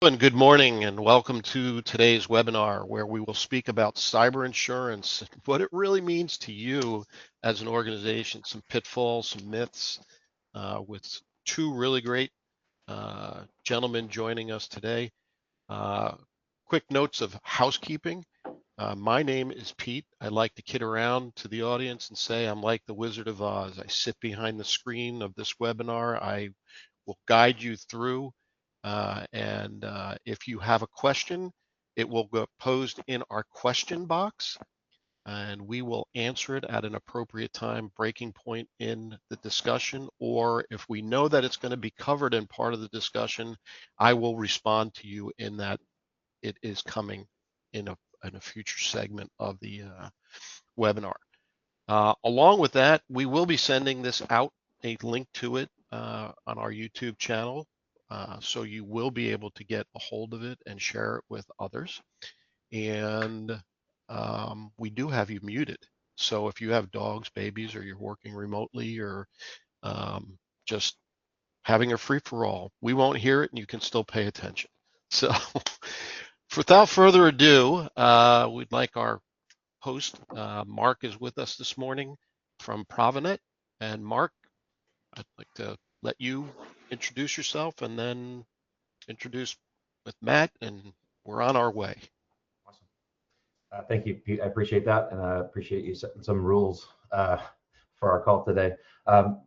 And good morning and welcome to today's webinar where we will speak about cyber insurance, what it really means to you as an organization, some pitfalls, some myths, with two really great gentlemen joining us today. Quick notes of housekeeping. My name is Pete. I like to kid around to the audience and say I'm like the Wizard of Oz. I sit behind the screen of this webinar. I will guide you through. And if you have a question, it will get posed in our question box and we will answer it at an appropriate time, breaking point in the discussion. Or if we know that it's going to be covered in part of the discussion, I will respond to you in that it is coming in a future segment of the webinar. Along with that, we will be sending this out, a link to it on our YouTube channel. So you will be able to get a hold of it and share it with others. And we do have you muted. So if you have dogs, babies, or you're working remotely or just having a free-for-all, we won't hear it and you can still pay attention. So without further ado, we'd like our host, Mark, is with us this morning from Provinet. And Mark, I'd like to let you introduce yourself and then introduce with Matt, and we're on our way. Awesome. Thank you, Pete. I appreciate that, and I appreciate you setting some rules for our call today.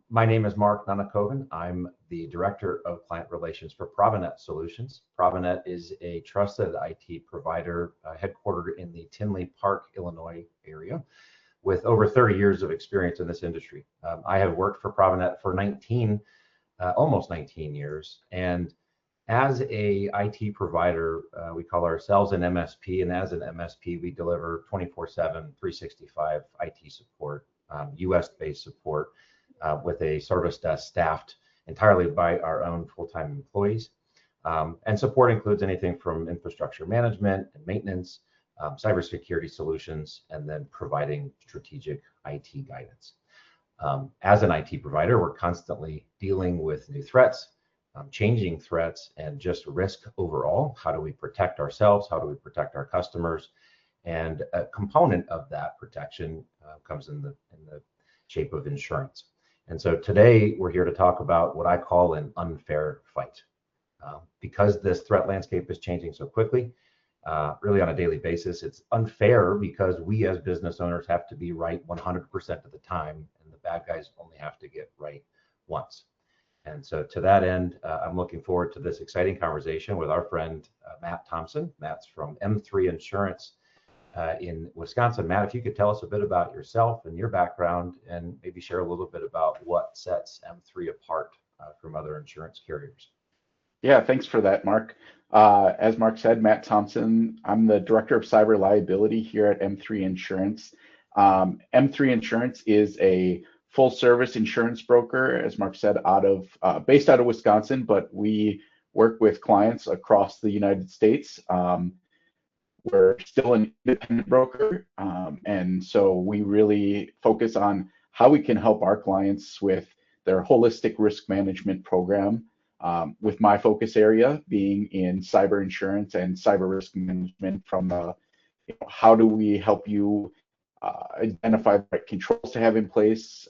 My name is Mark Nanakoven. I'm the Director of Client Relations for Provinet Solutions. Provinet is a trusted IT provider headquartered in the Tinley Park, Illinois area with over 30 years of experience in this industry. I have worked for Provinet for almost 19 years, and as a IT provider, we call ourselves an MSP, and as an MSP, we deliver 24/7, 365 IT support, US-based support with a service desk staffed entirely by our own full-time employees. And support includes anything from infrastructure management and maintenance, cybersecurity solutions, and then providing strategic IT guidance. As an IT provider, we're constantly dealing with new threats, changing threats, and just risk overall. How do we protect ourselves? How do we protect our customers? And a component of that protection comes in the shape of insurance. And so today we're here to talk about what I call an unfair fight. Because this threat landscape is changing so quickly, really on a daily basis, it's unfair because we as business owners have to be right 100% of the time, and the bad guys only have to get right once. And so to that end, I'm looking forward to this exciting conversation with our friend, Matt Thompson. Matt's from M3 Insurance in Wisconsin. Matt, if you could tell us a bit about yourself and your background and maybe share a little bit about what sets M3 apart from other insurance carriers. Yeah, thanks for that, Mark. As Mark said, Matt Thompson, I'm the Director of Cyber Liability here at M3 Insurance. M3 Insurance is a full service insurance broker, as Mark said, based out of Wisconsin, but we work with clients across the United States. We're still an independent broker, and so we really focus on how we can help our clients with their holistic risk management program, with my focus area being in cyber insurance and cyber risk management from how do we help you identify the right controls to have in place,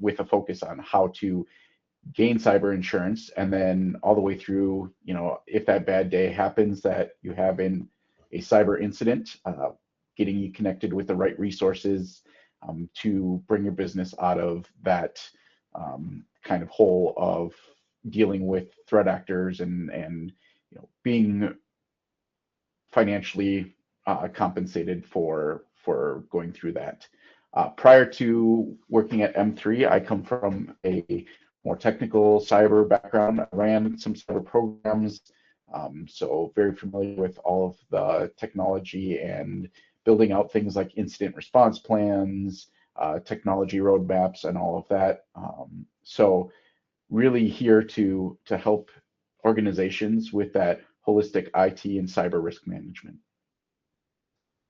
with a focus on how to gain cyber insurance, and then all the way through, if that bad day happens that you have in a cyber incident, getting you connected with the right resources to bring your business out of that kind of hole of dealing with threat actors and being financially compensated for going through that. Prior to working at M3, I come from a more technical cyber background. I ran some cyber programs, so very familiar with all of the technology and building out things like incident response plans, technology roadmaps, and all of that. So really here to help organizations with that holistic IT and cyber risk management.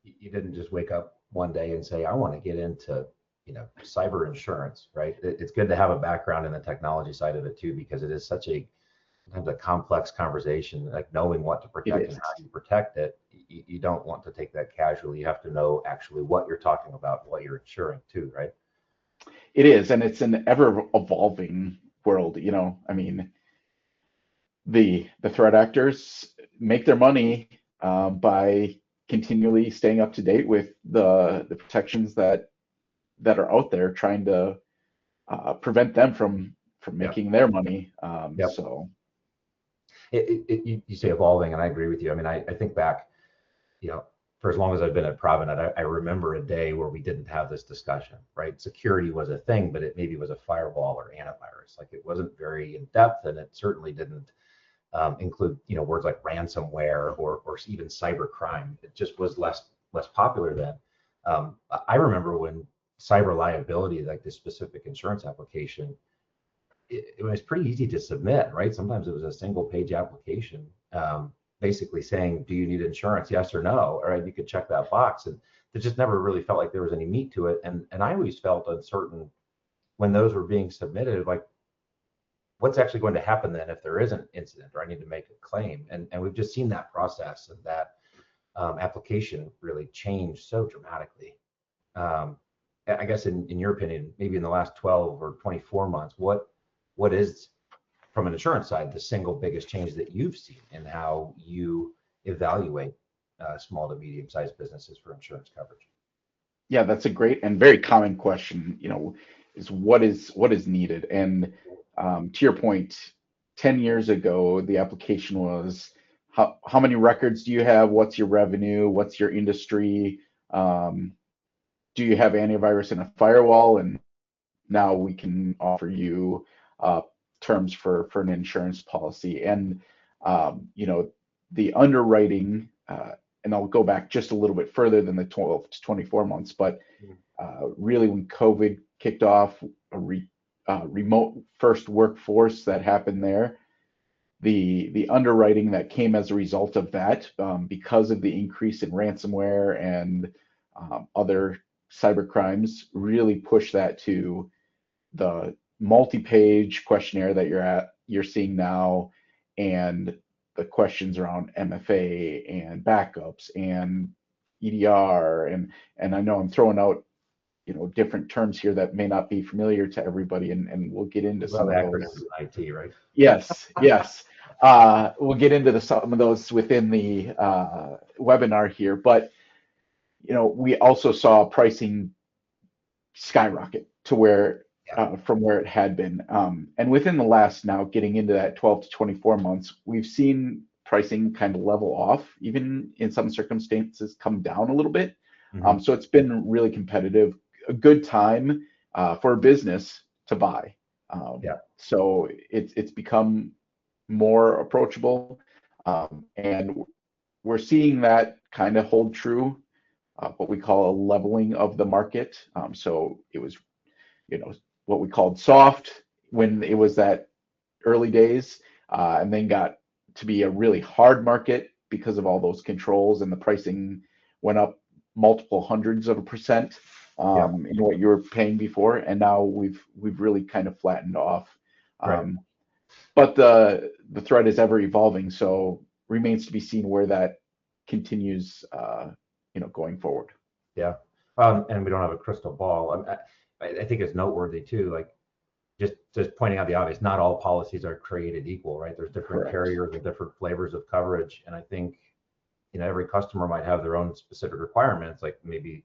You didn't just wake up one day and say, I want to get into cyber insurance, right? It's good to have a background in the technology side of it too, because it is such a sometimes a complex conversation, like knowing what to It protect and is. how you protect it. You don't want to take that casually. You have to know actually what you're talking about, what you're insuring too, right? It is, and it's an ever evolving world. I mean, the threat actors make their money by continually staying up to date with the protections that are out there, trying to prevent them from Yep. making their money. Yep. So You say evolving, and I agree with you. I mean, I think back, you know, for as long as I've been at Provident, I remember a day where we didn't have this discussion, right? Security was a thing, but it maybe was a firewall or antivirus. Like it wasn't very in depth, and it certainly didn't include, words like ransomware or even cyber crime. It just was less popular then. I remember when cyber liability, like this specific insurance application, it was pretty easy to submit, right? Sometimes it was a single page application, basically saying, do you need insurance? Yes or no. All right, you could check that box. And it just never really felt like there was any meat to it. And I always felt uncertain when those were being submitted, like what's actually going to happen then if there is an incident or I need to make a claim. And we've just seen that process and that application really change so dramatically. I guess in your opinion, maybe in the last 12 or 24 months, what is, from an insurance side, the single biggest change that you've seen in how you evaluate small to medium sized businesses for insurance coverage? yeah, that's a great and very common question. Is what is needed. And to your point, 10 years ago, the application was how many records do you have? What's your revenue? What's your industry? Um, do you have antivirus and a firewall? And now we can offer you uh, terms for an insurance policy. And the underwriting, and I'll go back just a little bit further than the 12 to 24 months, but really when COVID kicked off, remote first workforce that happened there, the underwriting that came as a result of that, because of the increase in ransomware and other cyber crimes, really pushed that to the multi-page questionnaire that you're seeing now, and the questions around MFA and backups and EDR, and I know I'm throwing out different terms here that may not be familiar to everybody, and we'll get into some of Acronyms those. in IT, right? Yes, yes. We'll get into some of those within the webinar here, but we also saw pricing skyrocket to where from where it had been. And within the last, now getting into that 12 to 24 months, we've seen pricing kind of level off, even in some circumstances come down a little bit. Mm-hmm. So it's been really competitive, a good time for a business to buy. So it's become more approachable, and we're seeing that kind of hold true, what we call a leveling of the market. So it was, what we called soft when it was that early days, and then got to be a really hard market because of all those controls, and the pricing went up multiple hundreds of a percent in what you were paying before, and now we've really kind of flattened off. Right. But the threat is ever evolving, so remains to be seen where that continues, going forward. Yeah. And we don't have a crystal ball. I think it's noteworthy too, like just pointing out the obvious, not all policies are created equal, right? There's different Correct. carriers and different flavors of coverage. And I think, every customer might have their own specific requirements, like maybe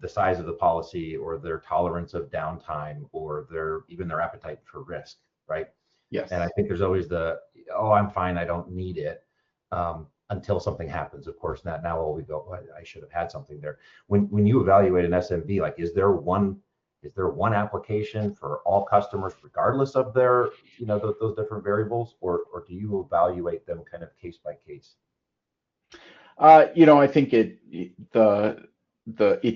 the size of the policy or their tolerance of downtime or even their appetite for risk, right? Yes. And I think there's always oh, I'm fine, I don't need it, until something happens. Of course, now we go, oh, I should have had something there. When you evaluate an SMB, like, is there one application for all customers, regardless of their, those different variables, or do you evaluate them kind of case by case? I think it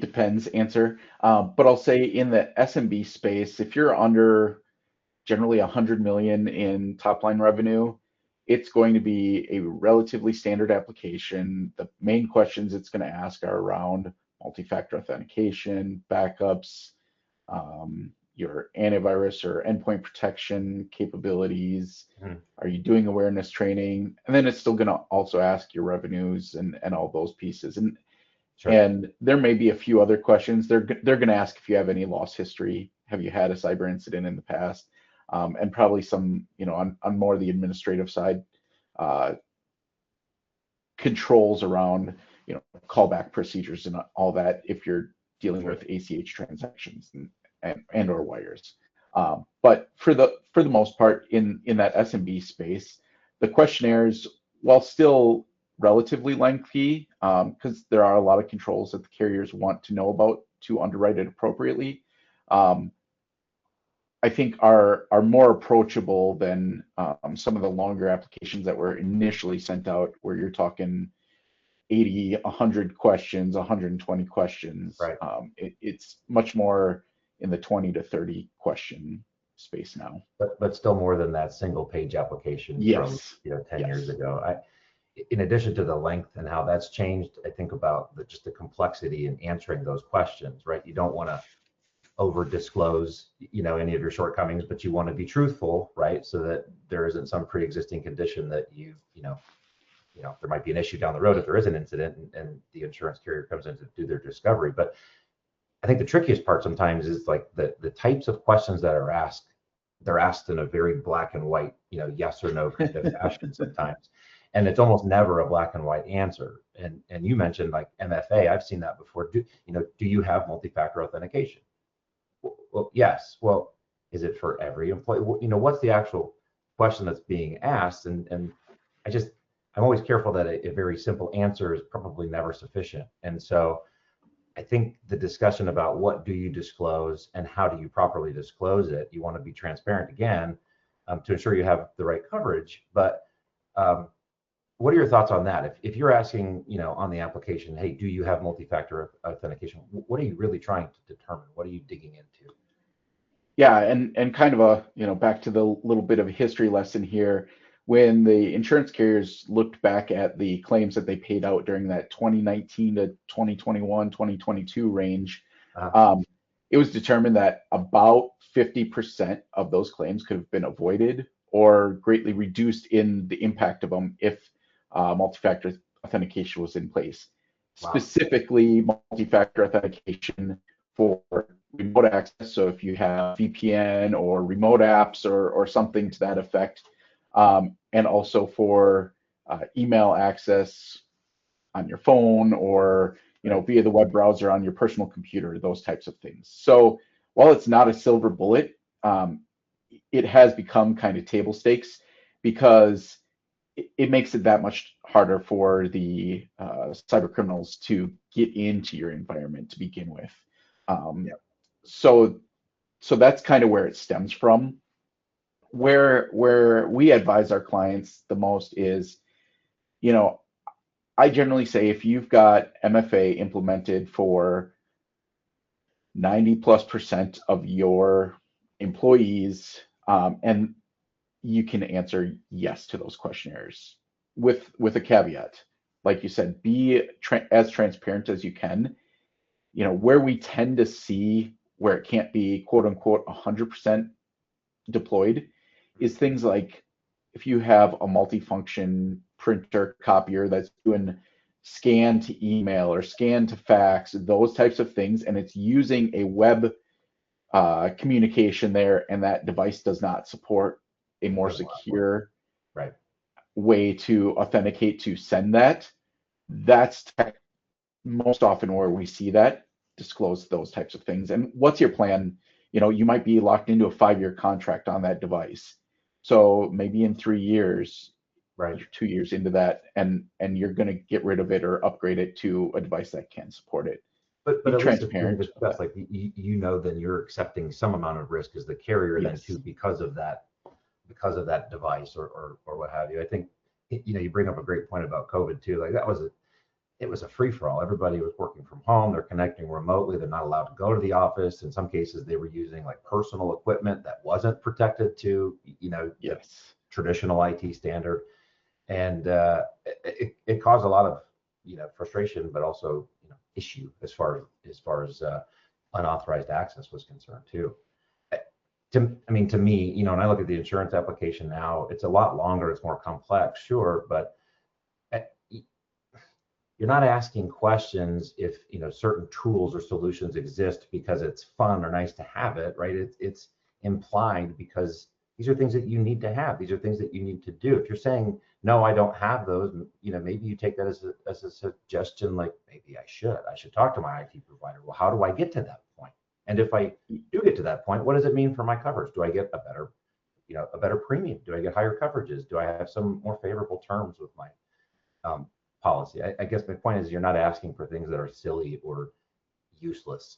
depends answer, but I'll say in the SMB space, if you're under generally 100 million in top line revenue, it's going to be a relatively standard application. The main questions it's going to ask are around multi-factor authentication, backups, your antivirus or endpoint protection capabilities? Mhm. Are you doing awareness training? And then it's still going to also ask your revenues and all those pieces. Sure. And there may be a few other questions. They're going to ask if you have any loss history. Have you had a cyber incident in the past? And probably some, on more the administrative side, uh, controls around, callback procedures and all that if you're dealing Sure. with ACH transactions and or wires. But for the most part, in that SMB space, the questionnaires, while still relatively lengthy, because there are a lot of controls that the carriers want to know about to underwrite it appropriately, I think are more approachable than some of the longer applications that were initially sent out, where you're talking 80, 100 questions, 120 questions. Right. It's much more in the 20 to 30 question space now. But still more than that single page application from Yes. 10 years Yes. ago. In addition to the length and how that's changed, I think about just the complexity in answering those questions, right? You don't want to over disclose, any of your shortcomings, but you want to be truthful, right? So that there isn't some pre-existing condition that there might be an issue down the road if there is an incident and the insurance carrier comes in to do their discovery. But I think the trickiest part sometimes is like the types of questions that are asked. They're asked in a very black and white, yes or no kind of fashion sometimes. And it's almost never a black and white answer. And you mentioned like MFA, I've seen that before. Do you have multi-factor authentication? Well, yes. Well, is it for every employee? What's the actual question that's being asked? And I'm always careful that a very simple answer is probably never sufficient. And so I think the discussion about what do you disclose and how do you properly disclose it, you want to be transparent again, to ensure you have the right coverage. But what are your thoughts on that? If you're asking, on the application, hey, do you have multi-factor authentication? What are you really trying to determine? What are you digging into? Yeah, and kind of back to the little bit of a history lesson here. When the insurance carriers looked back at the claims that they paid out during that 2019 to 2021, 2022 range, it was determined that about 50% of those claims could have been avoided or greatly reduced in the impact of them if multi-factor authentication was in place. Wow. Specifically, multi-factor authentication for remote access. So if you have VPN or remote apps or something to that effect, and also for email access on your phone or via the web browser on your personal computer, those types of things. So while it's not a silver bullet, it has become kind of table stakes because it makes it that much harder for the cyber criminals to get into your environment to begin with. Yeah. So that's kind of where it stems from. Where we advise our clients the most is, I generally say if you've got MFA implemented for 90+% of your employees, and you can answer yes to those questionnaires with a caveat. Like you said, be as transparent as you can. Where we tend to see where it can't be quote unquote 100% deployed is things like if you have a multifunction printer copier that's doing scan to email or scan to fax, those types of things, and it's using a web communication there, and that device does not support a more secure right way to authenticate to send that. That's most often where we see that. Disclose those types of things. And what's your plan? You might be locked into a 5-year contract on that device. So maybe in 3 years, right you're 2 years into that, and you're going to get rid of it or upgrade it to a device that can support it. But Be at least it's being transparent. discussed, like then you're accepting some amount of risk as the carrier then Yes. too because of that device or what have you. I think you bring up a great point about COVID too. Like it was a free-for-all. Everybody was working from home. They're connecting remotely. They're not allowed to go to the office. In some cases, they were using like personal equipment that wasn't protected to, Yes. traditional IT standard. And it caused a lot of, frustration, but also, issue as far as unauthorized access was concerned too. to me, when I look at the insurance application now, it's a lot longer, it's more complex, sure, but uh, you're not asking questions if certain tools or solutions exist because it's fun or nice to have it, right? It's implied because these are things that you need to have. These are things that you need to do. If you're saying no, I don't have those, maybe you take that as a suggestion, like maybe I should talk to my IT provider. Well, how do I get to that point? And if I do get to that point, what does it mean for my coverage? Do I get a better premium? Do I get higher coverages? Do I have some more favorable terms with my policy? I guess my point is you're not asking for things that are silly or useless.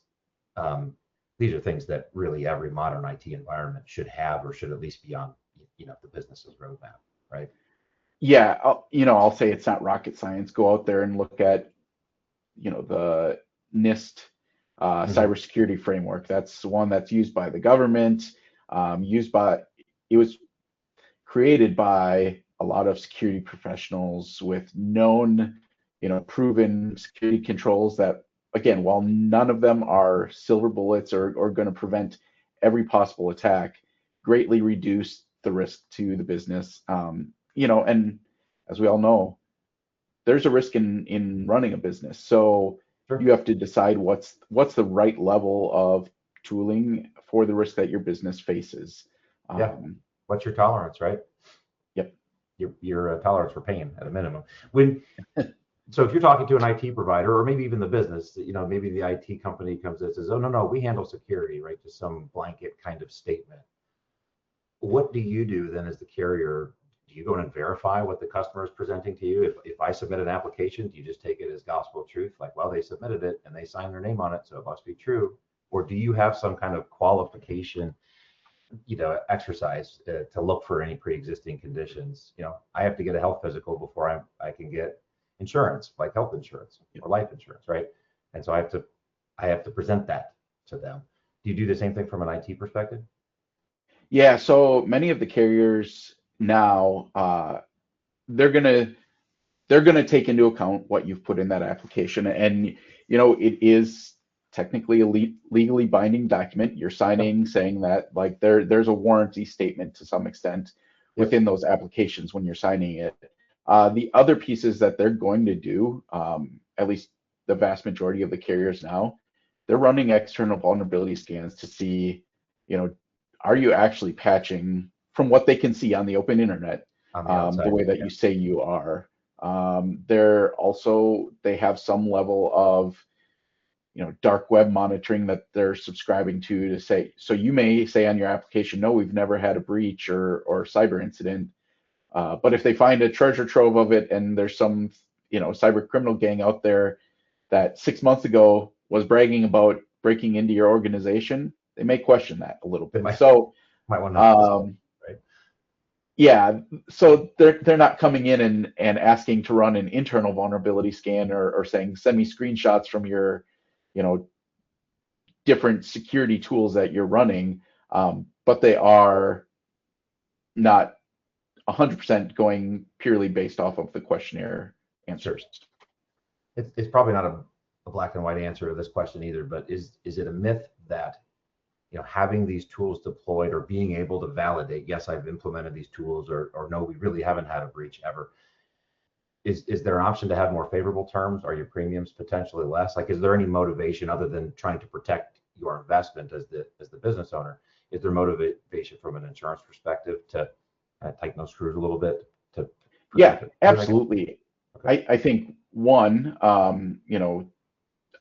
These are things that really every modern IT environment should have, or should at least be on the business's roadmap, right? Yeah, I'll say it's not rocket science. Go out there and look at, the NIST cybersecurity framework. That's one that's used by the government, it was created by a lot of security professionals with known, proven security controls that, again, while none of them are silver bullets or going to prevent every possible attack, greatly reduce the risk to the business. And as we all know, there's a risk in running a business. So Sure. you have to decide what's the right level of tooling for the risk that your business faces. Yeah. What's your tolerance, right? Yep. Your tolerance for pain at a minimum. So if you're talking to an IT provider, or maybe even the business, maybe the IT company comes in and says, oh, no, we handle security, right? Just some blanket kind of statement. What do you do then as the carrier? Do you go in and verify what the customer is presenting to you? If I submit an application, do you just take it as gospel truth? Like, well, they submitted it and they signed their name on it, so it must be true. Or do you have some kind of qualification exercise to look for any pre-existing conditions? I have to get a health physical before I can get insurance, like health insurance or life insurance, right? And so I have to present that to them. Do you do the same thing from an IT perspective? Yeah, so many of the carriers now, they're gonna take into account what you've put in that application, and it is technically a legally binding document. You're signing, saying that, like, there's a warranty statement to some extent within those applications when you're signing it. The other pieces that they're going to do, at least the vast majority of the carriers now, they're running external vulnerability scans to see, are you actually patching from what they can see on the open internet, On the outside, the way that you say you are. They have some level of, dark web monitoring that they're subscribing to say, so you may say on your application, no, we've never had a breach or cyber incident. But if they find a treasure trove of it, and there's some, cyber criminal gang out there that 6 months ago was bragging about breaking into your organization, they may question that a little bit. Might want to right? Yeah, so they're not coming in and asking to run an internal vulnerability scan, or saying, send me screenshots from your, different security tools that you're running, but they are not 100% going purely based off of the questionnaire answers. It's probably not a black and white answer to this question either, but is it a myth that having these tools deployed, or being able to validate, yes, I've implemented these tools, or no, we really haven't had a breach ever? Is there an option to have more favorable terms? Are your premiums potentially less? Like, is there any motivation other than trying to protect your investment as the business owner? Is there motivation from an insurance perspective to kind of tighten those screws a little bit? Yeah, absolutely. Okay. I think one,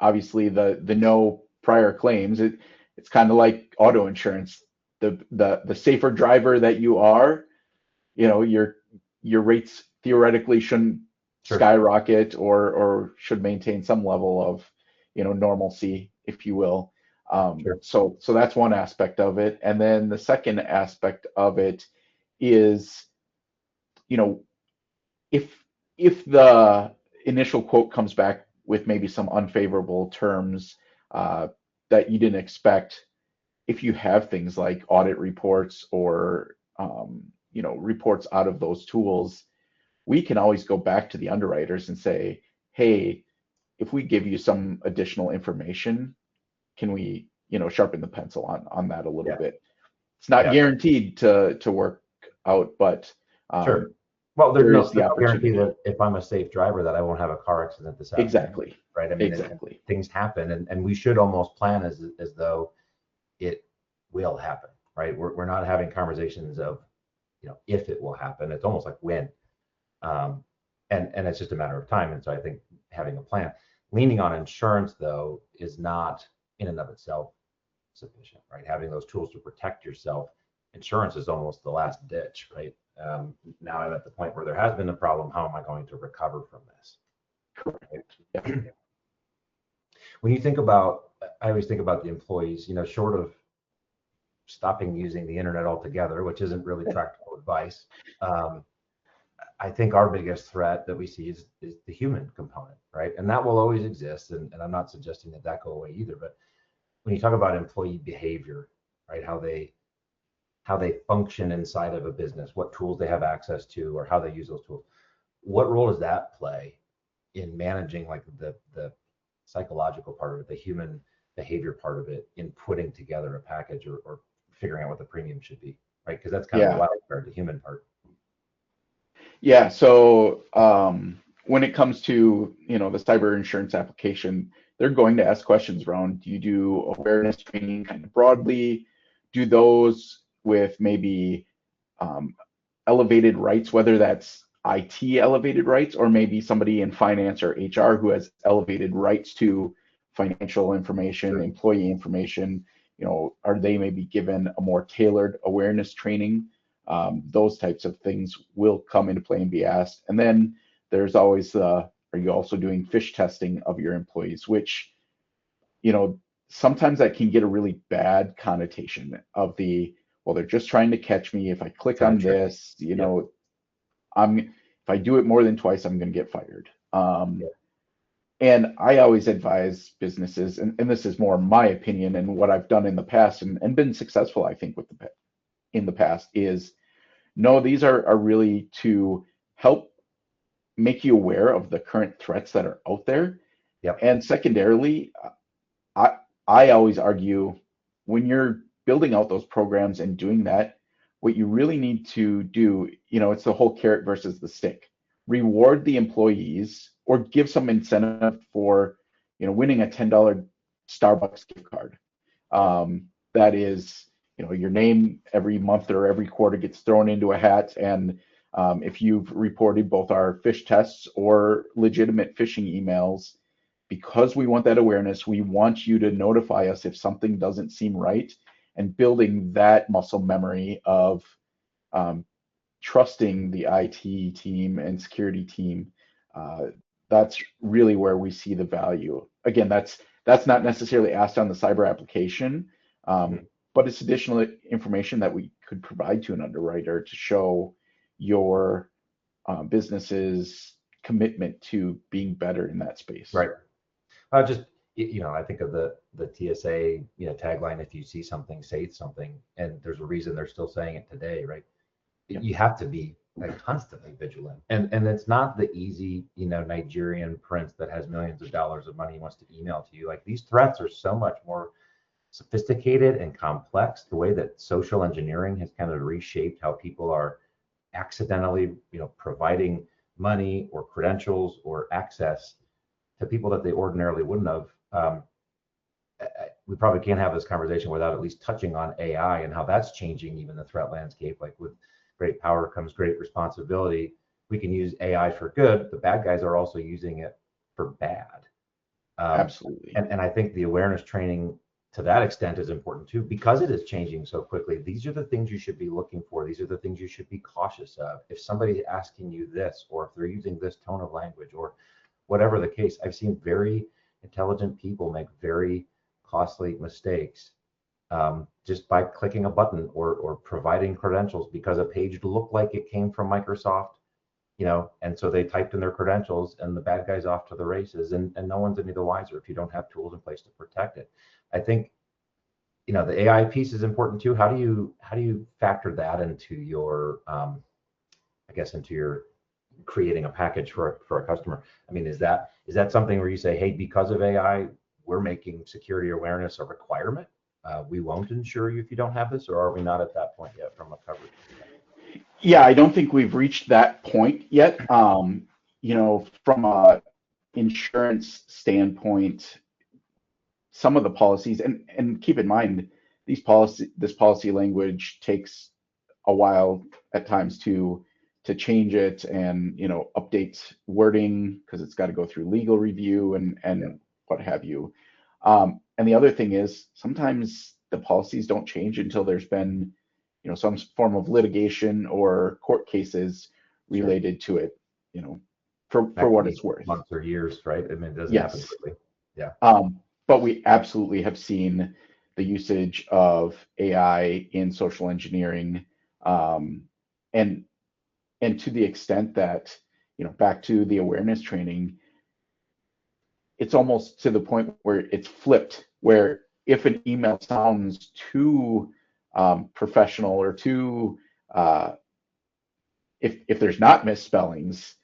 obviously the no prior claims. It's kind of like auto insurance. The safer driver that you are, your rates theoretically shouldn't skyrocket, or should maintain some level of, normalcy, if you will. So that's one aspect of it. And then the second aspect of it is, if the initial quote comes back with maybe some unfavorable terms that you didn't expect, if you have things like audit reports, or reports out of those tools, we can always go back to the underwriters and say, hey, if we give you some additional information, can we sharpen the pencil on that a little bit? It's not Yeah. guaranteed to work out, but Sure. Well, there's there no, is the there's no guarantee opportunity. that if I'm a safe driver that I won't have a car accident this afternoon, Exactly. right? I mean, Exactly. things happen, and we should almost plan as though it will happen, right? We're not having conversations of, if it will happen. It's almost like when, and it's just a matter of time. And so I think having a plan, leaning on insurance though, is not in and of itself sufficient, right? Having those tools to protect yourself, insurance is almost the last ditch, right? Now I'm at the point where there has been a problem. How am I going to recover from this? Correct. Yeah. When you think about, I always think about the employees, short of stopping using the internet altogether, which isn't really practical advice. I think our biggest threat that we see is the human component, right? And that will always exist. And I'm not suggesting that go away either. But when you talk about employee behavior, right, how they function inside of a business, what tools they have access to, or how they use those tools, what role does that play in managing like the psychological part of it, the human behavior part of it, in putting together a package or figuring out what the premium should be, right? Because that's kind of the wild card, the human part. Yeah. So when it comes to the cyber insurance application, they're going to ask questions around, do you do awareness training kind of broadly? Do those with maybe elevated rights, whether that's IT elevated rights or maybe somebody in finance or HR who has elevated rights to financial information, Sure. employee information, are they maybe given a more tailored awareness training? Those types of things will come into play and be asked. And then there's always are you also doing fish testing of your employees, which, sometimes that can get a really bad connotation of well, they're just trying to catch me. If I click on this, if I do it more than twice, I'm going to get fired. And I always advise businesses, and this is more my opinion and what I've done in the past and been successful, I think, in the past, is no, these are really to help make you aware of the current threats that are out there. Yep. And secondarily, I always argue when you're building out those programs and doing that, what you really need to do, it's the whole carrot versus the stick. Reward the employees or give some incentive for, winning a $10 Starbucks gift card. That is, your name every month or every quarter gets thrown into a hat. And if you've reported both our fish tests or legitimate phishing emails, because we want that awareness, we want you to notify us if something doesn't seem right, and building that muscle memory of trusting the IT team and security team. That's really where we see the value. Again, that's not necessarily asked on the cyber application, but it's additional information that we could provide to an underwriter to show your business's commitment to being better in that space. Right. Just, I think of the TSA, tagline, if you see something, say something. And there's a reason they're still saying it today, right? Yep. You have to be constantly vigilant. And it's not the easy, Nigerian prince that has millions of dollars of money wants to email to you. Like, these threats are so much more sophisticated and complex. The way that social engineering has kind of reshaped how people are accidentally, providing money or credentials or access to people that they ordinarily wouldn't have. We probably can't have this conversation without at least touching on AI and how that's changing even the threat landscape. Like, with great power comes great responsibility. We can use AI for good. The bad guys are also using it for bad. Absolutely. And I think the awareness training to that extent is important too, because it is changing so quickly. These are the things you should be looking for. These are the things you should be cautious of. If somebody's asking you this, or if they're using this tone of language, or whatever the case, I've seen very intelligent people make very costly mistakes just by clicking a button or providing credentials because a page looked like it came from Microsoft, and so they typed in their credentials, and the bad guy's off to the races, and no one's any the wiser if you don't have tools in place to protect it. I think, the AI piece is important too. How do you factor that into your, into your creating a package for a customer? I mean, is that something where you say, hey, because of AI, we're making security awareness a requirement? we won't insure you if you don't have this, or are we not at that point yet from a coverage perspective? Yeah, I don't think we've reached that point yet. From a insurance standpoint, some of the policies, and keep in mind, this policy language takes a while at times to change it and update wording because it's got to go through legal review and what have you. And the other thing is sometimes the policies don't change until there's been some form of litigation or court cases related to it, for what it's worth. Months or years, right? I mean, it doesn't happen Yes. quickly. Yeah. But we absolutely have seen the usage of AI in social engineering, and to the extent that, back to the awareness training, it's almost to the point where it's flipped, where if an email sounds too professional or too, if there's not misspellings,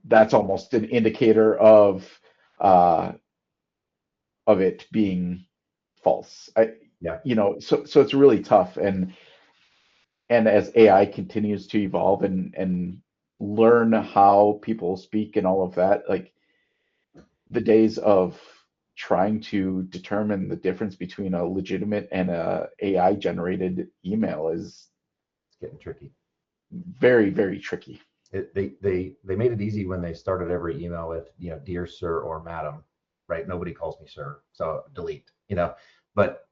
that's almost an indicator of it being false. So it's really tough, and as AI continues to evolve and learn how people speak and all of that, like the days of trying to determine the difference between a legitimate and a AI generated email is getting tricky. Very, very tricky. They made it easy when they started every email with, dear sir or madam, right? Nobody calls me sir, so delete, but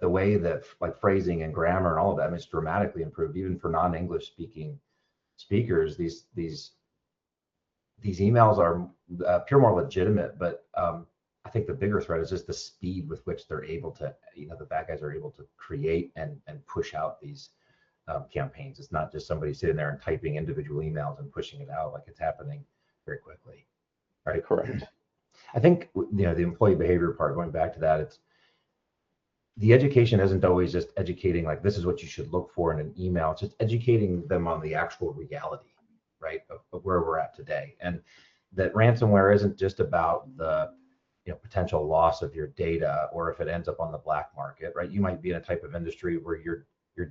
the way that like phrasing and grammar and all of that is dramatically improved, even for non-English speaking speakers. These emails are appear more legitimate, but I think the bigger threat is just the speed with which they're able to, the bad guys are able to create and push out these campaigns. It's not just somebody sitting there and typing individual emails and pushing it out. Like, it's happening very quickly, right? Correct. I think the employee behavior part, going back to that, it's the education isn't always just educating like this is what you should look for in an email. It's just educating them on the actual reality, right, of where we're at today, and that ransomware isn't just about the potential loss of your data, or if it ends up on the black market, right? You might be in a type of industry where your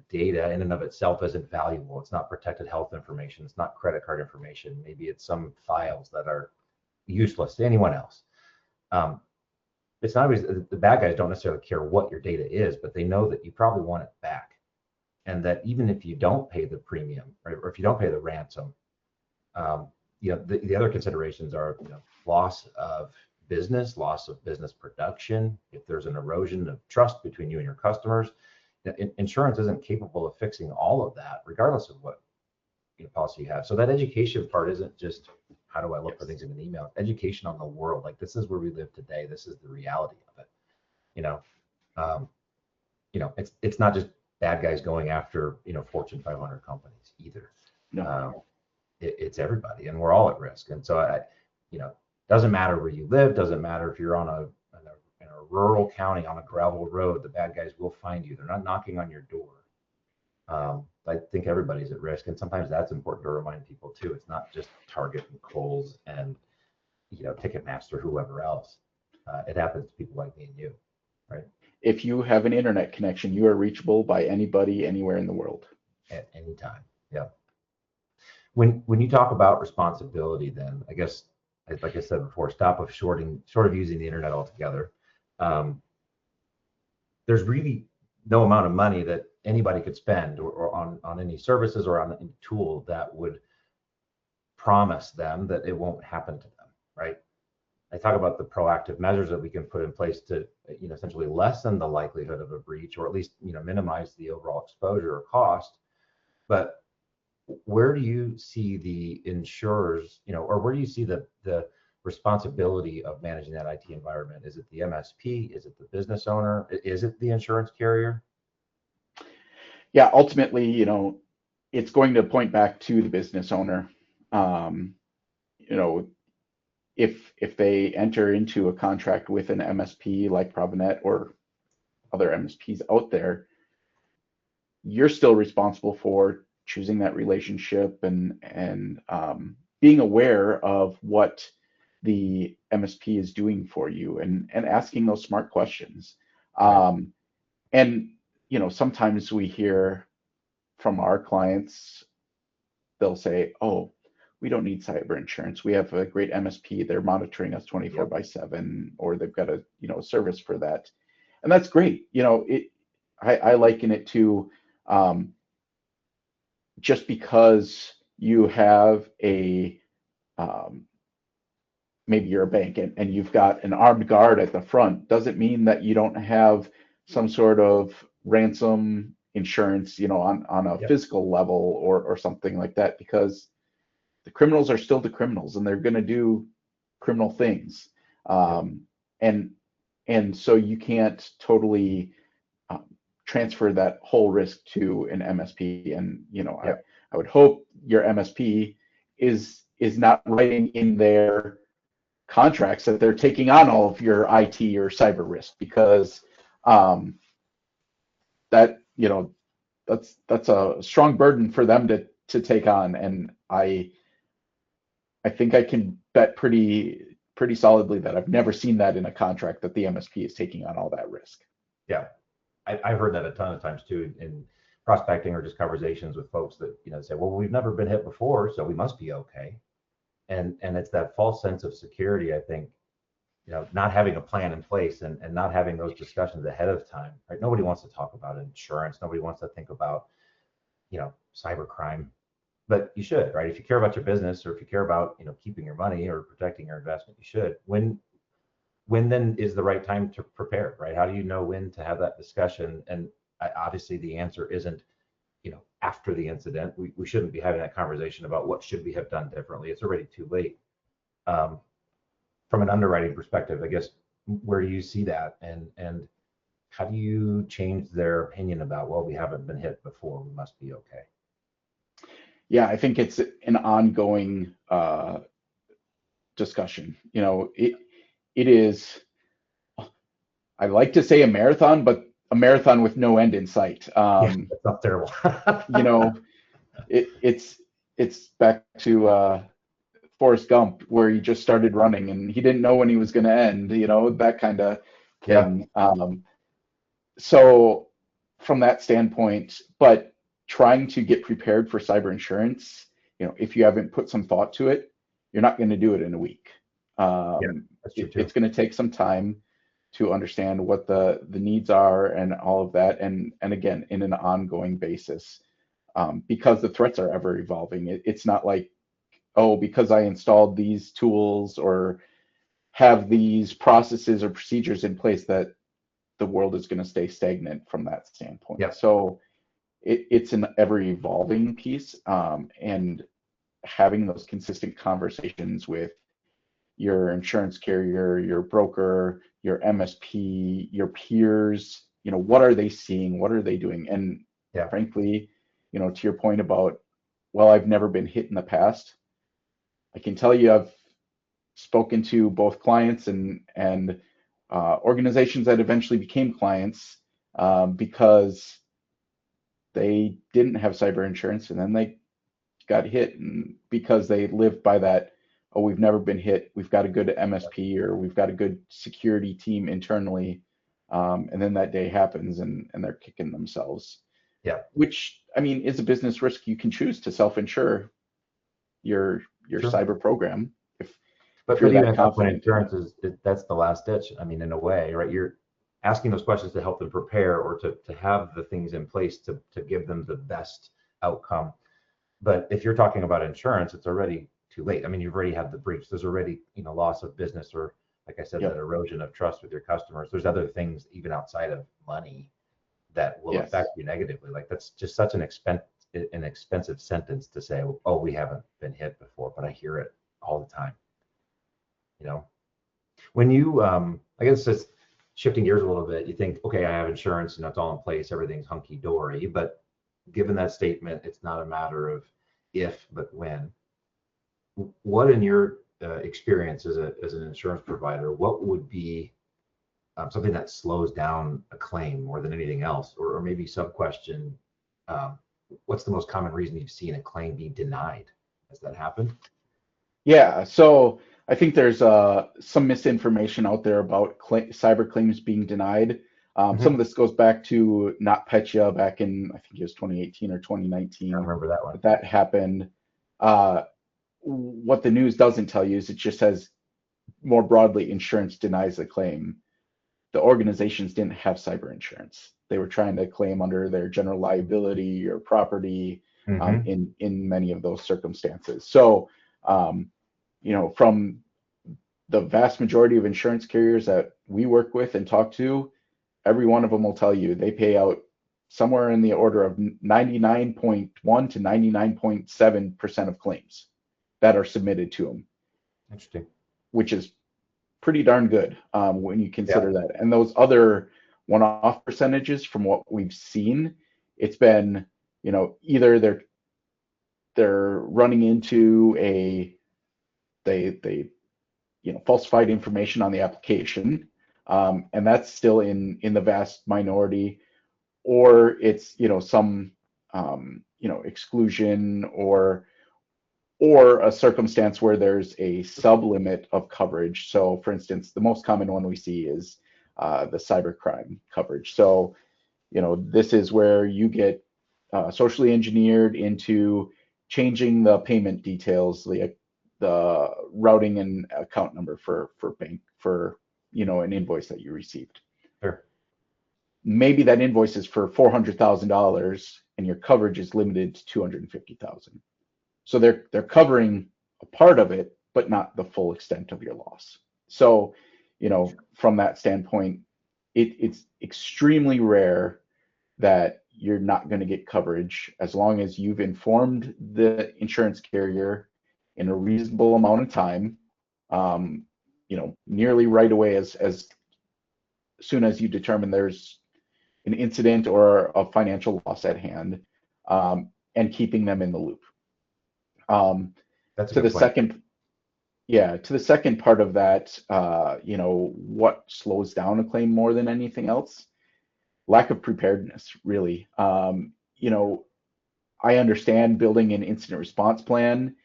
data in and of itself isn't valuable. It's not protected health information. It's not credit card information. Maybe it's some files that are useless to anyone else. It's not always, the bad guys don't necessarily care what your data is, but they know that you probably want it back, and that even if you don't pay the premium, right, or if you don't pay the ransom, the other considerations are loss of business, loss of business production. If there's an erosion of trust between you and your customers, insurance isn't capable of fixing all of that, regardless of what policy you have. So that education part isn't just how do I look for things in an email. Education on the world, like this is where we live today. This is the reality of it. It's not just bad guys going after Fortune 500 companies either. No. It's everybody, and we're all at risk. And so doesn't matter where you live, doesn't matter if you're in a rural county on a gravel road, the bad guys will find you. They're not knocking on your door. I think everybody's at risk, and sometimes that's important to remind people too. It's not just Target and Kohl's and Ticketmaster, whoever else. It happens to people like me and you, right? If you have an internet connection, you are reachable by anybody anywhere in the world at any time. Yeah. When you talk about responsibility, then I guess, like I said before, stop of short of using the internet altogether. There's really no amount of money that anybody could spend or on any services or on any tool that would promise them that it won't happen to them, right? I talk about the proactive measures that we can put in place to essentially lessen the likelihood of a breach, or at least minimize the overall exposure or cost. But where do you see the insurers, or where do you see the responsibility of managing that IT environment? Is it the MSP? Is it the business owner? Is it the insurance carrier? Yeah, ultimately, it's going to point back to the business owner. If they enter into a contract with an MSP like Provinet or other MSPs out there, you're still responsible for choosing that relationship and being aware of what the MSP is doing for you and asking those smart questions. And, sometimes we hear from our clients, they'll say, oh, we don't need cyber insurance. We have a great MSP. They're monitoring us 24/7, or they've got a, service for that. And that's great. I liken it to, just because you have maybe you're a bank and you've got an armed guard at the front, doesn't mean that you don't have some sort of ransom insurance, on a physical level or something like that, because the criminals are still the criminals and they're going to do criminal things. And so you can't totally transfer that whole risk to an MSP. And I would hope your MSP is not writing in their contracts that they're taking on all of your IT or cyber risk, because that that's a strong burden for them to take on. And I think I can bet pretty solidly that I've never seen that in a contract, that the MSP is taking on all that risk. Yeah, I've heard that a ton of times too, in prospecting or just conversations with folks that say, well, we've never been hit before, so we must be okay. And it's that false sense of security, I think, not having a plan in place and not having those discussions ahead of time, right? Nobody wants to talk about insurance. Nobody wants to think about, cyber crime, but you should, right? If you care about your business, or if you care about, keeping your money or protecting your investment, you should. When then is the right time to prepare, right? How do you know when to have that discussion? And obviously the answer isn't, after the incident. We shouldn't be having that conversation about what should we have done differently. It's already too late. From an underwriting perspective, I guess, where do you see that? And how do you change their opinion about, well, we haven't been hit before, we must be okay? Yeah, I think it's an ongoing discussion. It is, I like to say a marathon, but a marathon with no end in sight. That's not terrible. It's back to Forrest Gump, where he just started running and he didn't know when he was going to end, that kind of thing. So from that standpoint, but trying to get prepared for cyber insurance, if you haven't put some thought to it, you're not going to do it in a week. It's going to take some time to understand what the needs are and all of that, and again, in an ongoing basis, because the threats are ever evolving. It's not like, oh, because I installed these tools or have these processes or procedures in place, that the world is going to stay stagnant from that standpoint. So it's an ever evolving piece, and having those consistent conversations with your insurance carrier, your broker, your MSP, your peers, what are they seeing? What are they doing? And frankly, to your point about, well, I've never been hit in the past, I can tell you I've spoken to both clients and organizations that eventually became clients, because they didn't have cyber insurance, and then they got hit, and because they lived by that, oh, we've never been hit, we've got a good MSP, or we've got a good security team internally, and then that day happens and they're kicking themselves. Which, I mean, is a business risk. You can choose to self-insure your cyber program but you're that confident. Insurance that's the last ditch. I mean, in a way, right? You're asking those questions to help them prepare, or to have the things in place to give them the best outcome. But if you're talking about insurance, it's already too late. I mean, you've already had the breach. There's already, loss of business, or, like I said, that erosion of trust with your customers. There's other things even outside of money that will affect you negatively. Like, that's just such an expensive sentence to say, oh, we haven't been hit before, but I hear it all the time. When you, I guess it's shifting gears a little bit, you think, okay, I have insurance and it's all in place, everything's hunky dory. But given that statement, it's not a matter of if, but when. What, in your experience as an insurance provider, what would be something that slows down a claim more than anything else? Or maybe sub-question, what's the most common reason you've seen a claim be denied? Has that happened? Yeah, so I think there's some misinformation out there about cyber claims being denied. Some of this goes back to NotPetya back in, I think it was 2018 or 2019. I remember that one. That happened. What the news doesn't tell you is it just says more broadly, insurance denies the claim. The organizations didn't have cyber insurance. They were trying to claim under their general liability or property in many of those circumstances. So, from the vast majority of insurance carriers that we work with and talk to, every one of them will tell you they pay out somewhere in the order of 99.1 to 99.7% of claims that are submitted to them. Interesting. Which is pretty darn good when you consider that. And those other one-off percentages, from what we've seen, it's been, either they're running into they falsified information on the application, and that's still in the vast minority, or it's some exclusion or a circumstance where there's a sublimit of coverage. So, for instance, the most common one we see is the cybercrime coverage. So, this is where you get socially engineered into changing the payment details, the routing and account number for bank for an invoice that you received. Sure. Maybe that invoice is for $400,000 and your coverage is limited to $250,000. So they're covering a part of it, but not the full extent of your loss. So, from that standpoint, it's extremely rare that you're not going to get coverage as long as you've informed the insurance carrier in a reasonable amount of time, nearly right away as soon as you determine there's an incident or a financial loss at hand, and keeping them in the loop. That's to the second part of that, what slows down a claim more than anything else? Lack of preparedness, really. I understand building an incident response plan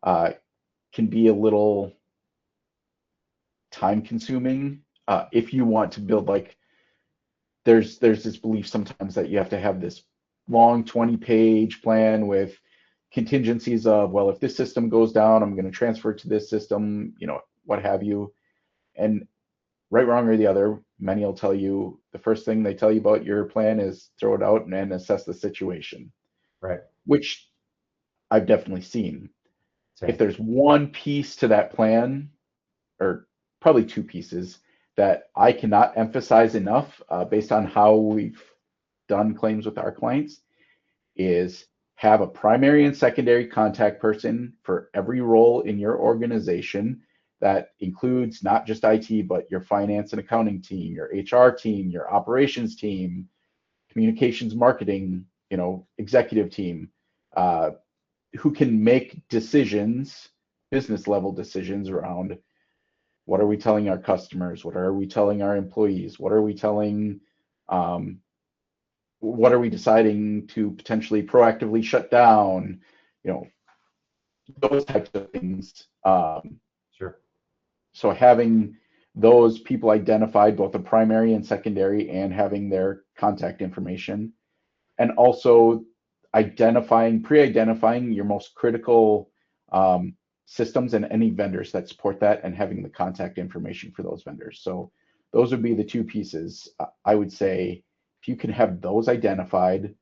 can be a little time consuming if you want to build, there's this belief sometimes that you have to have this long 20-page plan with contingencies of, well, if this system goes down, I'm going to transfer it to this system, what have you. And right, wrong, or the other, many will tell you the first thing they tell you about your plan is throw it out and assess the situation. Right. Which I've definitely seen. Same. If there's one piece to that plan, or probably two pieces, that I cannot emphasize enough based on how we've done claims with our clients, is have a primary and secondary contact person for every role in your organization. That includes not just IT, but your finance and accounting team, your HR team, your operations team, communications, marketing, executive team, who can make decisions, business level decisions around what are we telling our customers, what are we telling our employees, what are we telling, what are we deciding to potentially proactively shut down, those types of things. Sure. So having those people identified, both the primary and secondary, and having their contact information, and also pre-identifying your most critical systems and any vendors that support that, and having the contact information for those vendors. So those would be the two pieces. I would say if you can have those identified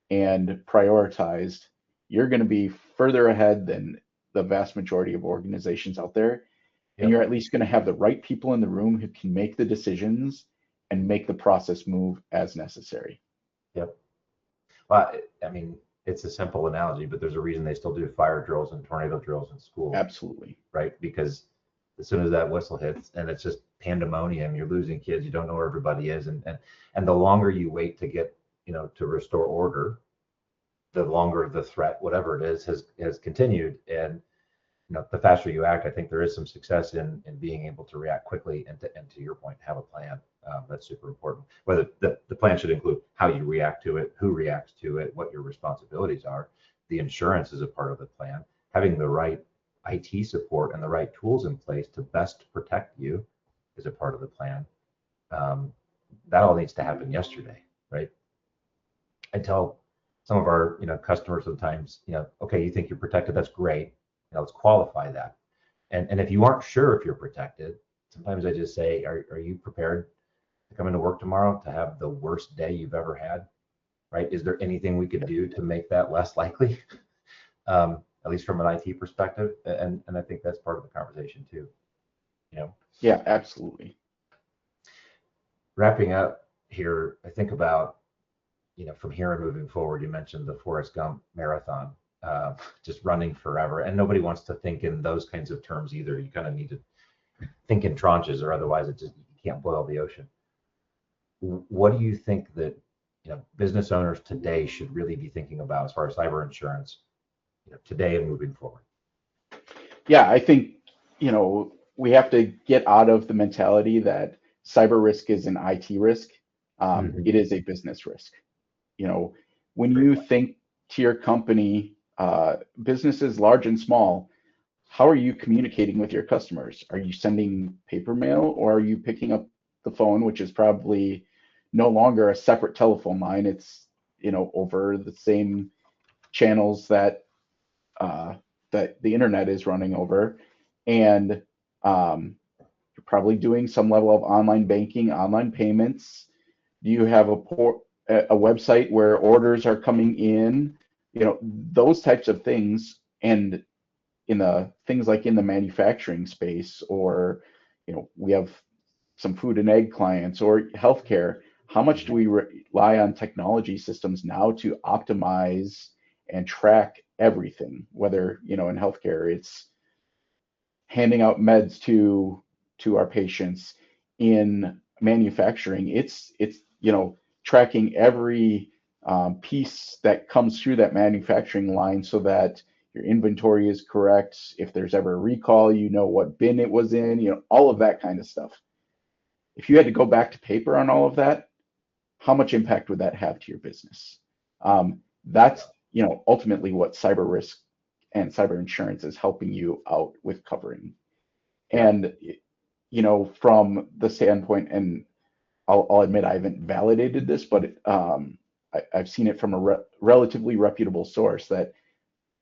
and prioritized, you're going to be further ahead than the vast majority of organizations out there. And you're at least going to have the right people in the room who can make the decisions and make the process move as necessary. Yep. Well, I mean, it's a simple analogy, but there's a reason they still do fire drills and tornado drills in school. Absolutely. Right? Because as soon as that whistle hits and it's just pandemonium, you're losing kids, you don't know where everybody is. And the longer you wait to get, to restore order, the longer the threat, whatever it is, has continued. And the faster you act, I think there is some success in being able to react quickly and to your point, have a plan. That's super important. Whether the plan should include how you react to it, who reacts to it, what your responsibilities are. The insurance is a part of the plan. Having the right IT support and the right tools in place to best protect you is a part of the plan. that all needs to happen yesterday, right? I tell some of our customers sometimes, okay, you think you're protected, that's great. Let's qualify that. And if you aren't sure if you're protected, sometimes I just say, are you prepared to come into work tomorrow to have the worst day you've ever had? Right? Is there anything we could do to make that less likely? At least from an IT perspective. And I think that's part of the conversation too. Yeah, absolutely. Wrapping up here, I think about, from here and moving forward, you mentioned the Forrest Gump marathon, just running forever. And nobody wants to think in those kinds of terms either. You kind of need to think in tranches, or otherwise you can't boil the ocean. What do you think that business owners today should really be thinking about as far as cyber insurance, today and moving forward? Yeah, I think, we have to get out of the mentality that cyber risk is an IT risk. It is a business risk. When you think to your company, businesses large and small, how are you communicating with your customers? Are you sending paper mail, or are you picking up the phone, which is probably no longer a separate telephone line? It's, over the same channels that that the internet is running over, and you're probably doing some level of online banking, online payments. Do you have a website where orders are coming in? Those types of things. And in the things like in the manufacturing space, or we have some food and egg clients, or healthcare. How much do we rely on technology systems now to optimize and track everything? Whether in healthcare, it's handing out meds to our patients. In manufacturing, it's tracking every piece that comes through that manufacturing line, so that your inventory is correct. If there's ever a recall, what bin it was in, all of that kind of stuff. If you had to go back to paper on all of that, how much impact would that have to your business? That's ultimately what cyber risk and cyber insurance is helping you out with covering. And from the standpoint, and I'll admit I haven't validated this, but I've seen it from a relatively reputable source, that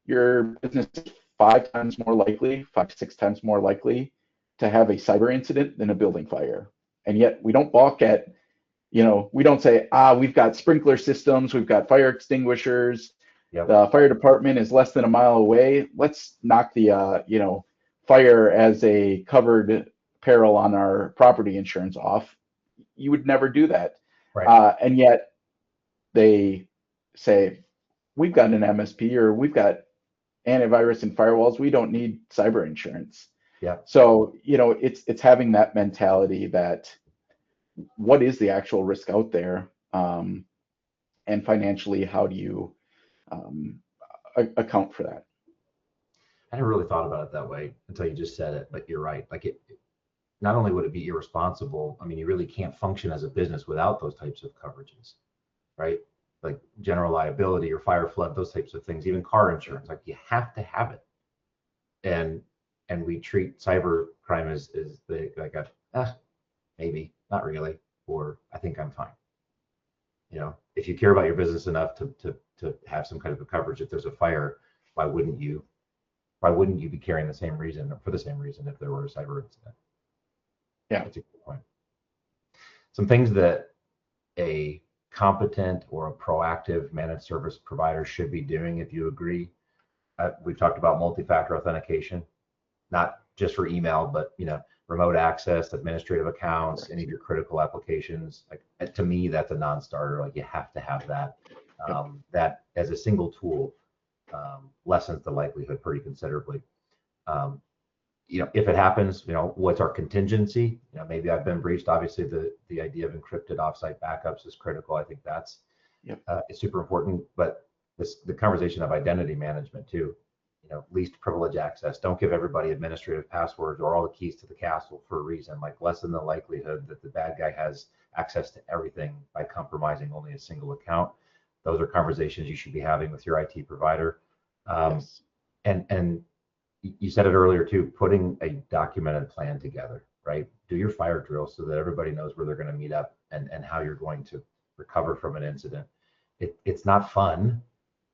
your business is 5 times more likely, 5 to 6 times more likely to have a cyber incident than a building fire. And yet we don't balk at, we don't say, we've got sprinkler systems, we've got fire extinguishers, the fire department is less than a mile away. Let's knock the, fire as a covered peril on our property insurance off. You would never do that. Right. And yet they say, we've got an MSP, or we've got antivirus and firewalls, we don't need cyber insurance. Yeah. So, it's having that mentality that what is the actual risk out there, and financially, how do you account for that? I never really thought about it that way until you just said it, but you're right. Like, it not only would it be irresponsible, I mean, you really can't function as a business without those types of coverages, right? Like general liability or fire flood, those types of things, even car insurance, like you have to have it. And we treat cyber crime as maybe, not really, or I think I'm fine. If you care about your business enough to have some kind of a coverage, if there's a fire, why wouldn't you be carrying the same reason, or for the same reason, if there were a cyber incident? Yeah, that's a good point. Some things that a competent or a proactive managed service provider should be doing, if you agree. We've talked about multi-factor authentication, not just for email, but remote access, administrative accounts, correct. Any of your critical applications. Like, to me, that's a non-starter. Like, you have to have that. That as a single tool lessens the likelihood pretty considerably. If it happens, what's our contingency? Maybe I've been breached. Obviously, the idea of encrypted offsite backups is critical. I think that's is super important. But the conversation of identity management too. Least privilege access. Don't give everybody administrative passwords or all the keys to the castle for a reason. Like, lessen the likelihood that the bad guy has access to everything by compromising only a single account. Those are conversations you should be having with your IT provider. And you said it earlier too, putting a documented plan together. right? Do your fire drill so that everybody knows where they're going to meet up and how you're going to recover from an incident. It's not fun,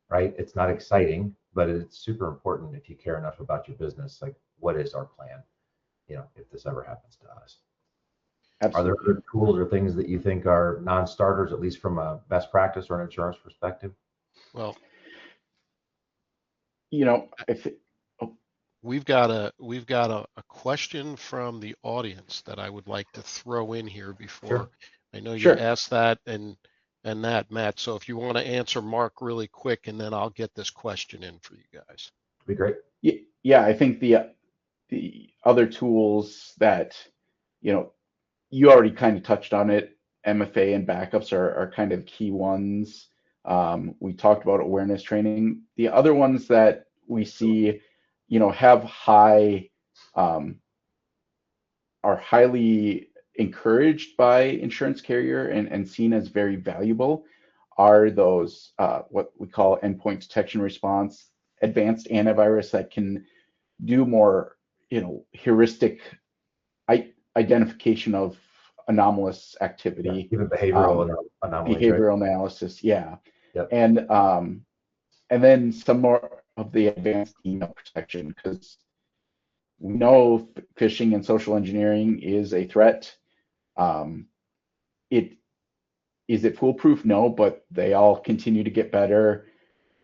right? It's not exciting, but it's super important if you care enough about your business. Like, what is our plan? If this ever happens to us. Absolutely. Are there other tools or things that you think are non-starters, at least from a best practice or an insurance perspective? Well, if we've got a question from the audience that I would like to throw in here before. Sure. I know you Sure. asked that and that, Matt. So if you want to answer Mark really quick, and then I'll get this question in for you guys. Be great. Yeah, I think the other tools that you already kind of touched on it. MFA and backups are kind of key ones. We talked about awareness training. The other ones that we see, have are highly encouraged by insurance carrier and seen as very valuable are those what we call endpoint detection response, advanced antivirus that can do more, heuristic identification of anomalous activity, even behavioral anomalies, behavioral right? analysis, yeah. Yep. And then some more of the advanced email protection, because we know phishing and social engineering is a threat. Is it foolproof? No, but they all continue to get better.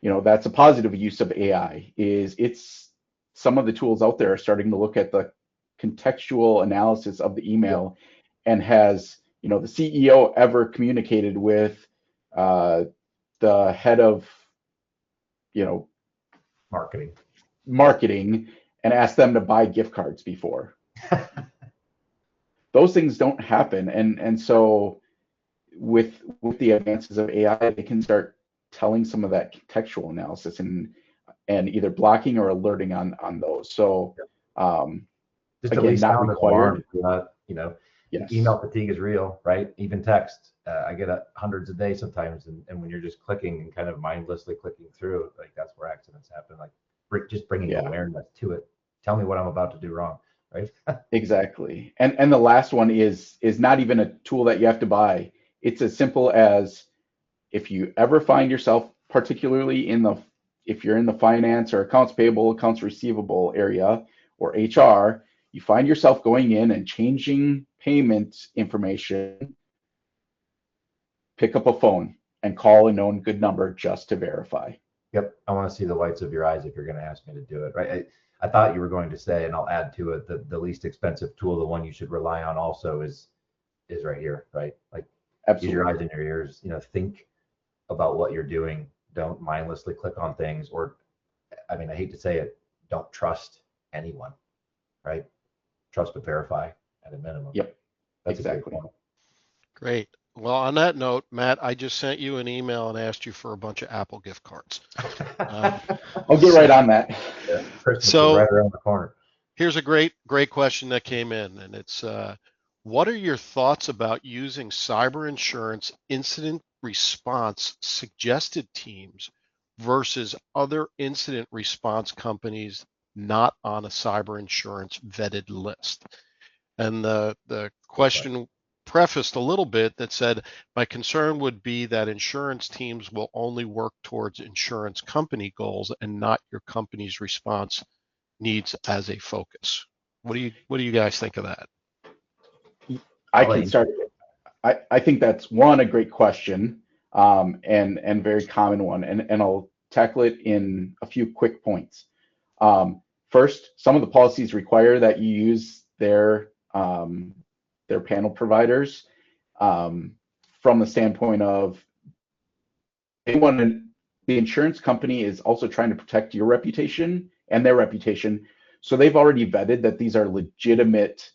That's a positive use of AI. It's some of the tools out there are starting to look at the contextual analysis of the email. Yep. And has the CEO ever communicated with the head of marketing and asked them to buy gift cards before? Those things don't happen, and so with the advances of AI, they can start telling some of that contextual analysis and either blocking or alerting on those. So just again, at least not required. Yes. Email fatigue is real, right? Even text. I get hundreds a day sometimes, and when you're just clicking and kind of mindlessly clicking through, like that's where accidents happen. Like just bringing awareness to it. Tell me what I'm about to do wrong, right? Exactly. And the last one is not even a tool that you have to buy. It's as simple as, if you ever find yourself, particularly if you're in the finance or accounts payable, accounts receivable area, or HR, you find yourself going in and changing payment information, pick up a phone and call a known good number just to verify. Yep. I want to see the whites of your eyes if you're going to ask me to do it, right? I thought you were going to say, and I'll add to it, that the least expensive tool, the one you should rely on also is right here, right? Like, absolutely. Use your eyes and your ears, think about what you're doing. Don't mindlessly click on things, or, I mean, I hate to say it, don't trust anyone, right? Trust but verify at a minimum. Yep. That's exactly. Great. Well, on that note, Matt, I just sent you an email and asked you for a bunch of Apple gift cards. I'll get right on that. Yeah, Christmas is right around the corner. Here's a great question that came in, and it's, what are your thoughts about using cyber insurance incident response suggested teams versus other incident response companies not on a cyber insurance vetted list? And the question prefaced a little bit that said, my concern would be that insurance teams will only work towards insurance company goals and not your company's response needs as a focus. What do you guys think of that? I can start. I think that's a great question, and very common one, and I'll tackle it in a few quick points. First, some of the policies require that you use their panel providers, from the standpoint of the insurance company is also trying to protect your reputation and their reputation. So they've already vetted that these are legitimate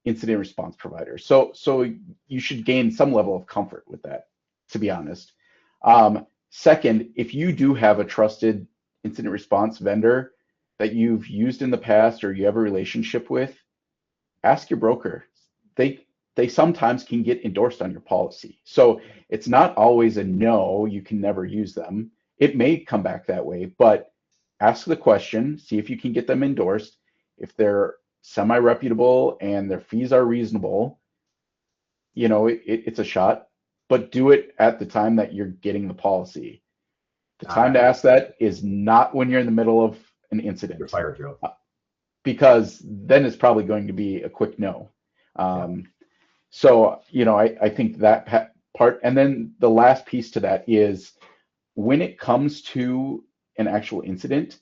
incident response providers. So you should gain some level of comfort with that, to be honest. Second, if you do have a trusted incident response vendor that you've used in the past or you have a relationship with, ask your broker. They sometimes can get endorsed on your policy. So it's not always a no, you can never use them. It may come back that way, but ask the question, see if you can get them endorsed. If they're semi-reputable and their fees are reasonable, it's a shot, but do it at the time that you're getting the policy. The time to ask that is not when you're in the middle of an incident. Your fire drill. Because then it's probably going to be a quick no. So, I think that part, and then the last piece to that is when it comes to an actual incident,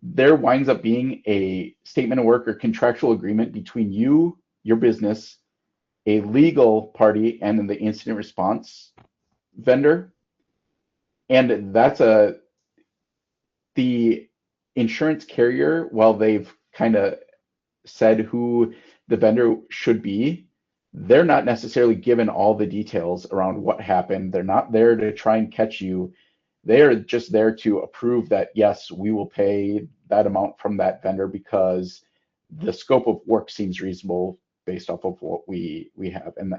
there winds up being a statement of work or contractual agreement between you, your business, a legal party, and then the incident response vendor. And that's the insurance carrier, while they've kind of said who the vendor should be, they're not necessarily given all the details around what happened. They're not there to try and catch you. They're just there to approve that, yes, we will pay that amount from that vendor because the scope of work seems reasonable based off of what we have. And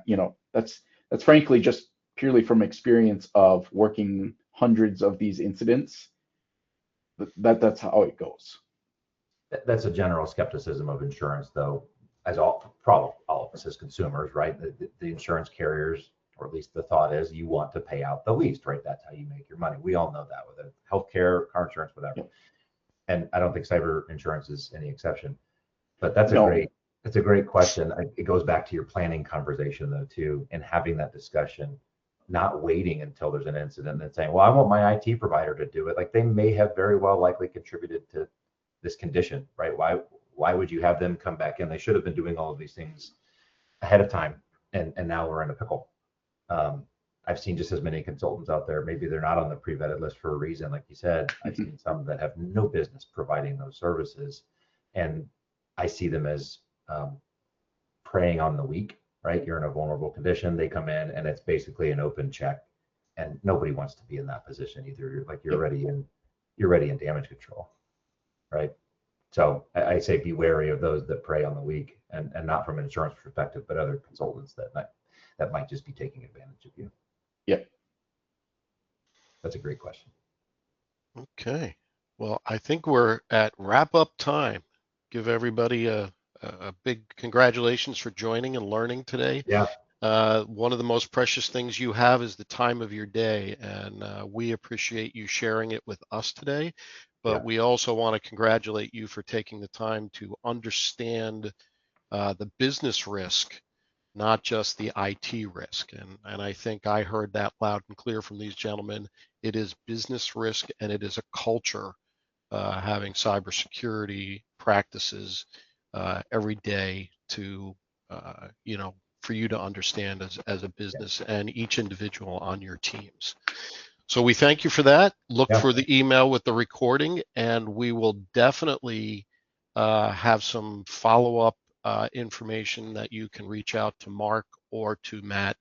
that's frankly just purely from experience of working hundreds of these incidents. That's how it goes. That's a general skepticism of insurance, though, as probably all of us as consumers, right? The insurance carriers, or at least the thought is, you want to pay out the least, right? That's how you make your money. We all know that with healthcare, car insurance, whatever. Yep. And I don't think cyber insurance is any exception. But that's a great question. It goes back to your planning conversation, though, too, and having that discussion, not waiting until there's an incident and saying, well, I want my IT provider to do it. Like, they may have very well likely contributed to this condition, right? Why would you have them come back in? They should have been doing all of these things ahead of time, and now we're in a pickle. I've seen just as many consultants out there. Maybe they're not on the pre-vetted list for a reason, like you said. I've seen some that have no business providing those services, and I see them as preying on the weak, right? You're in a vulnerable condition. They come in, and it's basically an open check, and nobody wants to be in that position either. You're already in damage control, right? So I say be wary of those that prey on the weak, and not from an insurance perspective, but other consultants that might just be taking advantage of you. Yep. That's a great question. Okay. Well, I think we're at wrap up time. Give everybody a big congratulations for joining and learning today. Yeah. One of the most precious things you have is the time of your day, and we appreciate you sharing it with us today. But we also want to congratulate you for taking the time to understand the business risk, not just the IT risk. And I think I heard that loud and clear from these gentlemen. It is business risk, and it is a culture having cybersecurity practices every day to, for you to understand as a business and each individual on your teams. So we thank you for that. Look for the email with the recording, and we will definitely have some follow-up information that you can reach out to Mark or to Matt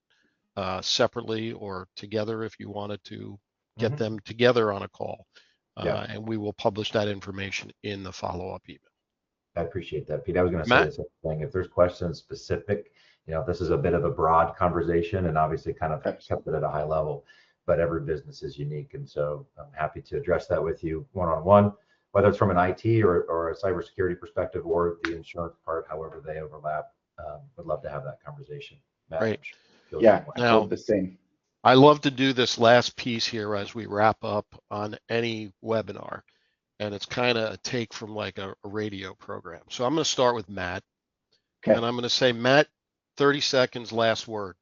separately or together if you wanted to get them together on a call. And we will publish that information in the follow-up email. I appreciate that, Pete. I was going to say the same thing. If there's questions specific, this is a bit of a broad conversation, and obviously kind of kept it at a high level, but every business is unique. And so I'm happy to address that with you one-on-one, whether it's from an IT or a cybersecurity perspective or the insurance part, however they overlap. Would love to have that conversation. Matt, Great. Yeah, now the same. I love to do this last piece here as we wrap up on any webinar, and it's kind of a take from like a radio program. So I'm going to start with Matt, and I'm going to say, Matt, 30 seconds, last word.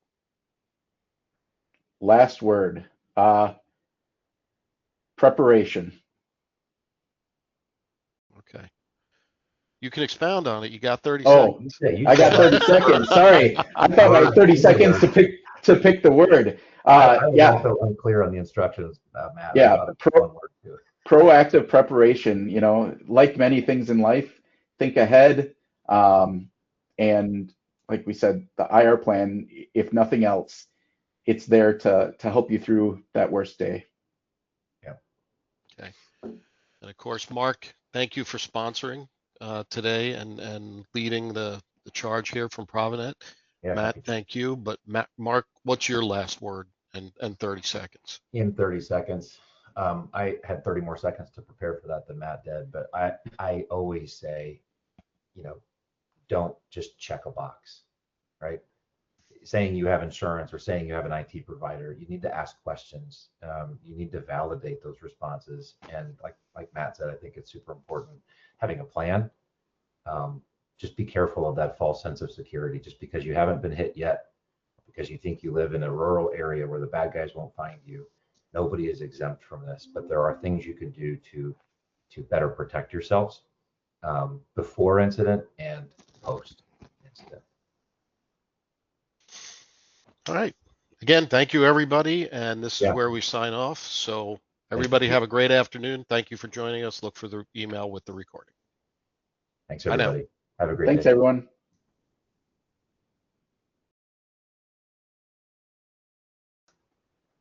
Last word. Preparation. Okay. You can expound on it. You got 30 seconds. I got 30 seconds. Sorry. I thought I had 30 seconds to pick the word. I was also unclear on the instructions, Matt. Yeah. Proactive preparation, like many things in life, think ahead. And like we said, the IR plan, if nothing else, it's there to help you through that worst day. Yeah. Okay. And of course, Mark, thank you for sponsoring today and leading the charge here from Provinet. Yeah, Matt, thank you. But Mark, what's your last word and 30 seconds? In 30 seconds. I had 30 more seconds to prepare for that than Matt did, but I always say, don't just check a box, right? Saying you have insurance or saying you have an IT provider, you need to ask questions. You need to validate those responses. And like Matt said, I think it's super important having a plan. Just be careful of that false sense of security. Just because you haven't been hit yet, because you think you live in a rural area where the bad guys won't find you, nobody is exempt from this. But there are things you can do to better protect yourselves before incident and post incident. All right. Again, thank you, everybody. And this is Yeah. where we sign off. So everybody have a great afternoon. Thank you for joining us. Look for the email with the recording. Thanks, Bye now. everybody. Have a great Thanks, day. everyone.